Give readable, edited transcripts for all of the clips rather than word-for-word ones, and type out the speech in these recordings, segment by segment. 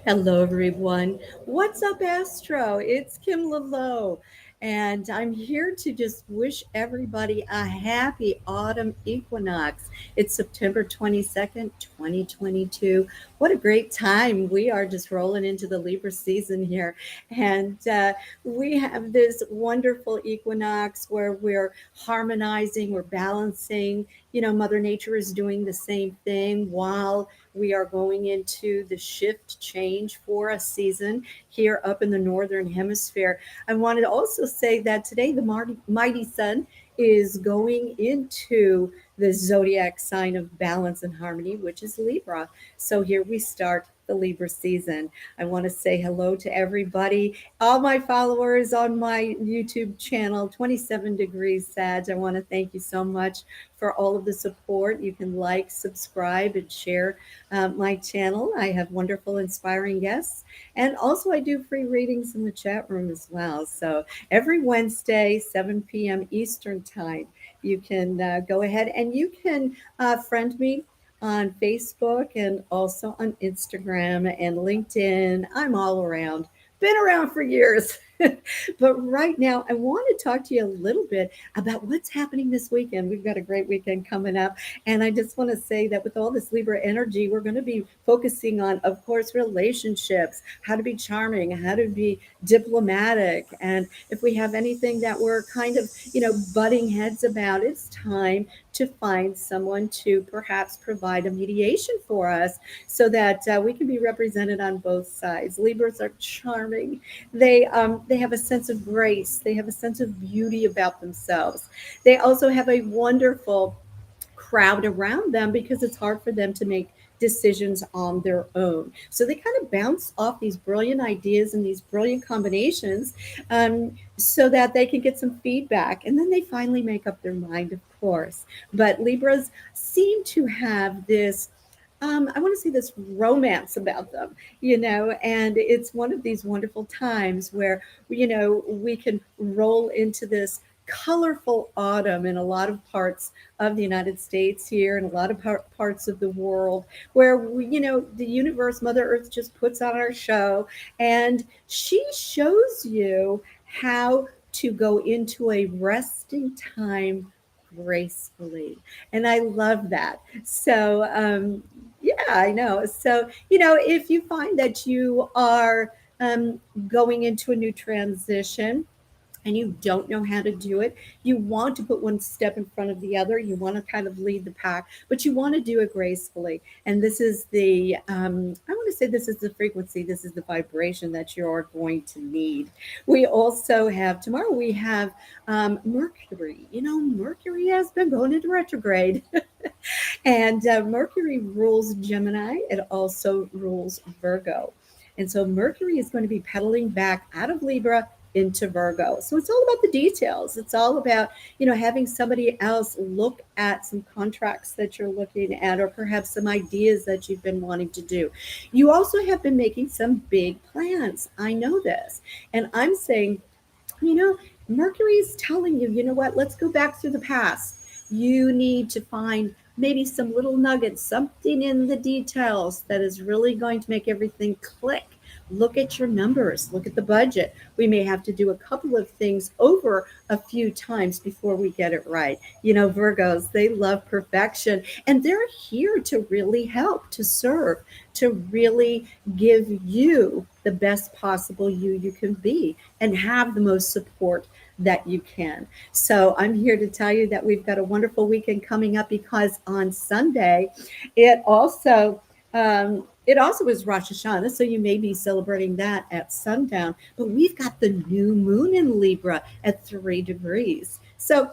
Hello, everyone. What's up, Astro? It's Kim Lalo, and I'm here to just wish everybody a happy autumn equinox. It's September 22nd, 2022. What a great time. We are just rolling into the Libra season here, and we have this wonderful equinox where we're harmonizing, we're balancing. Mother Nature is doing the same thing while we are going into the shift change for a season here up in the Northern Hemisphere. I wanted to also say that today the mighty sun is going into the zodiac sign of balance and harmony, which is Libra. So here we start the Libra season. I want to say hello to everybody, all my followers on my YouTube channel, 27 Degrees Sag. I want to thank you so much for all of the support. You can like, subscribe, and share my channel. I have wonderful, inspiring guests. And also, I do free readings in the chat room as well. So every Wednesday, 7 p.m. Eastern Time, you can go ahead and you can friend me on Facebook and also on Instagram and LinkedIn. I'm all around. Been around for years. But right now, I want to talk to you a little bit about what's happening this weekend. We've got a great weekend coming up. And I just want to say that with all this Libra energy, we're going to be focusing on, of course, relationships, how to be charming, how to be diplomatic. And if we have anything that we're kind of, butting heads about, it's time to find someone to perhaps provide a mediation for us so that we can be represented on both sides. Libras are charming. They have a sense of grace. They have a sense of beauty about themselves. They also have a wonderful crowd around them because it's hard for them to make decisions on their own. So they kind of bounce off these brilliant ideas and these brilliant combinations so that they can get some feedback. And then they finally make up their mind, of course. But Libras seem to have this. I want to say this romance about them, and it's one of these wonderful times where, we can roll into this colorful autumn in a lot of parts of the United States here and a lot of parts of the world where the universe, Mother Earth just puts on our show and she shows you how to go into a resting time gracefully. And I love that. So, yeah, I know. So, if you find that you are going into a new transition, and you don't know how to do it, you want to put one step in front of the other, you want to kind of lead the pack, but you want to do it gracefully. And this is I want to say this is the frequency, this is the vibration that you're going to need. We also have, tomorrow we have Mercury. Mercury has been going into retrograde. And Mercury rules Gemini, it also rules Virgo. And so Mercury is going to be pedaling back out of Libra into Virgo. So it's all about the details. It's all about, having somebody else look at some contracts that you're looking at, or perhaps some ideas that you've been wanting to do. You also have been making some big plans. I know this. And I'm saying, you know, Mercury is telling you, you know what, let's go back through the past. You need to find maybe some little nuggets, something in the details that is really going to make everything click. Look at your numbers, look at the budget. We may have to do a couple of things over a few times before we get it right. Virgos, they love perfection and they're here to really help, to serve, to really give you the best possible you can be and have the most support that you can. So I'm here to tell you that we've got a wonderful weekend coming up because on Sunday, it also is Rosh Hashanah, so you may be celebrating that at sundown. But we've got the new moon in Libra at 3 degrees. So,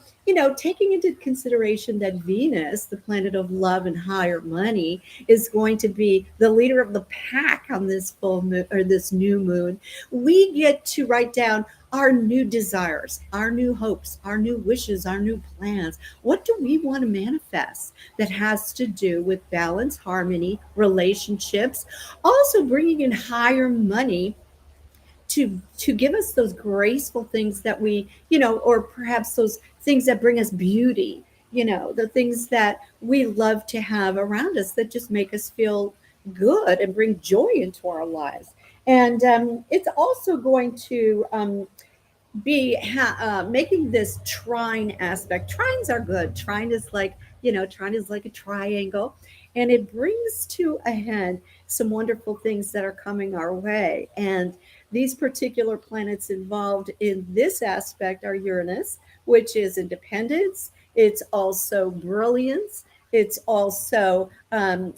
taking into consideration that Venus, the planet of love and higher money, is going to be the leader of the pack on this full moon or this new moon, we get to write down our new desires, our new hopes, our new wishes, our new plans. What do we want to manifest that has to do with balance, harmony, relationships, also bringing in higher money to give us those graceful things that we, or perhaps those things that bring us beauty, the things that we love to have around us that just make us feel good and bring joy into our lives. And it's also going to making this trine aspect. Trines are good. Trine is like, trine is like a triangle, and it brings to a head some wonderful things that are coming our way. And these particular planets involved in this aspect are Uranus, which is independence. It's also brilliance. It's also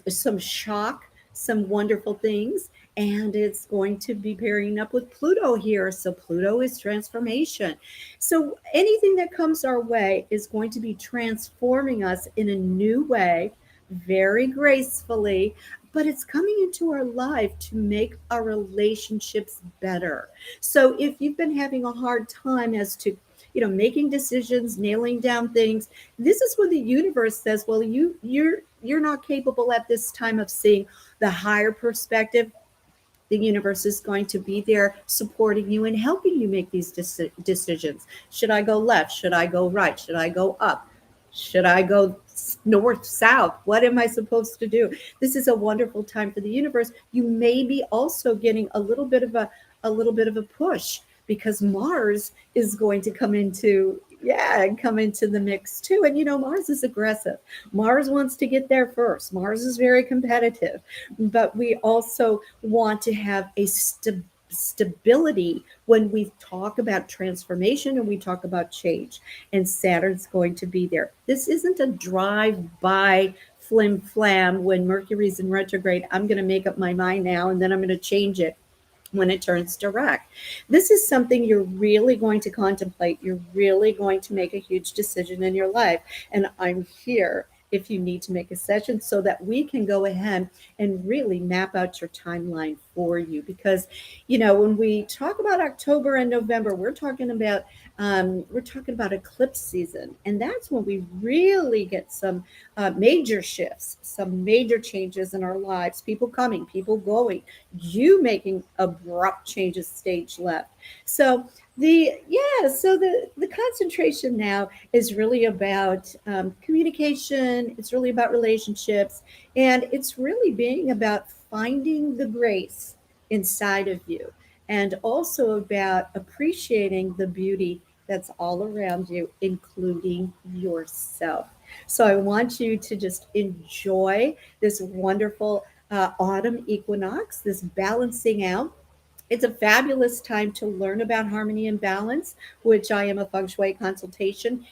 some shock, some wonderful things, and it's going to be pairing up with Pluto here. So Pluto is transformation. So anything that comes our way is going to be transforming us in a new way, very gracefully, but it's coming into our life to make our relationships better. So if you've been having a hard time as to making decisions, nailing down things, this is when the universe says, well, you're not capable at this time of seeing the higher perspective. The universe is going to be there supporting you and helping you make these decisions. Should I go left? Should I go right? Should I go up? Should I go north, south? What am I supposed to do? This is a wonderful time for the universe. You may be also getting a little bit of a push because Mars is going to come into the mix too. And Mars is aggressive. Mars wants to get there first. Mars is very competitive, but we also want to have a stability when we talk about transformation and we talk about change. And Saturn's going to be there. This isn't a drive by flim flam when Mercury's in retrograde. I'm going to make up my mind now and then I'm going to change it when it turns direct. This is something you're really going to contemplate. You're really going to make a huge decision in your life. And I'm here if you need to make a session so that we can go ahead and really map out your timeline for you. Because, when we talk about October and November, we're talking about eclipse season, and that's when we really get some major shifts, some major changes in our lives. People coming, people going, you making abrupt changes stage left. So the concentration now is really about communication. It's really about relationships, and it's really being about finding the grace inside of you, and also about appreciating the beauty that's all around you, including yourself. So I want you to just enjoy this wonderful autumn equinox, this balancing out. It's a fabulous time to learn about harmony and balance, which I am a feng shui consultant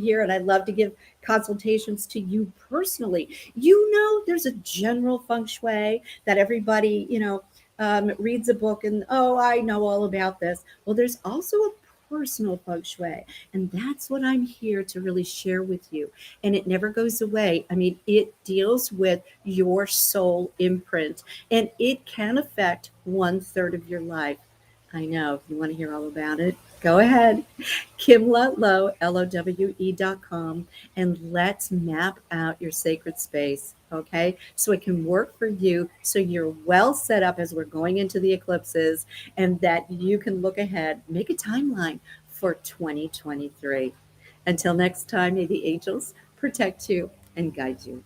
here, and I love to give consultations to you personally. There's a general feng shui that everybody, reads a book and, oh, I know all about this. Well, there's also a personal feng shui, and that's what I'm here to really share with you. And it never goes away. I mean, it deals with your soul imprint, and it can affect 1/3 of your life. I know. If you want to hear all about it, go ahead. KimLowe, LOWE.com, and let's map out your sacred space. Okay. So it can work for you. So you're well set up as we're going into the eclipses, and that you can look ahead, make a timeline for 2023. Until next time, may the angels protect you and guide you.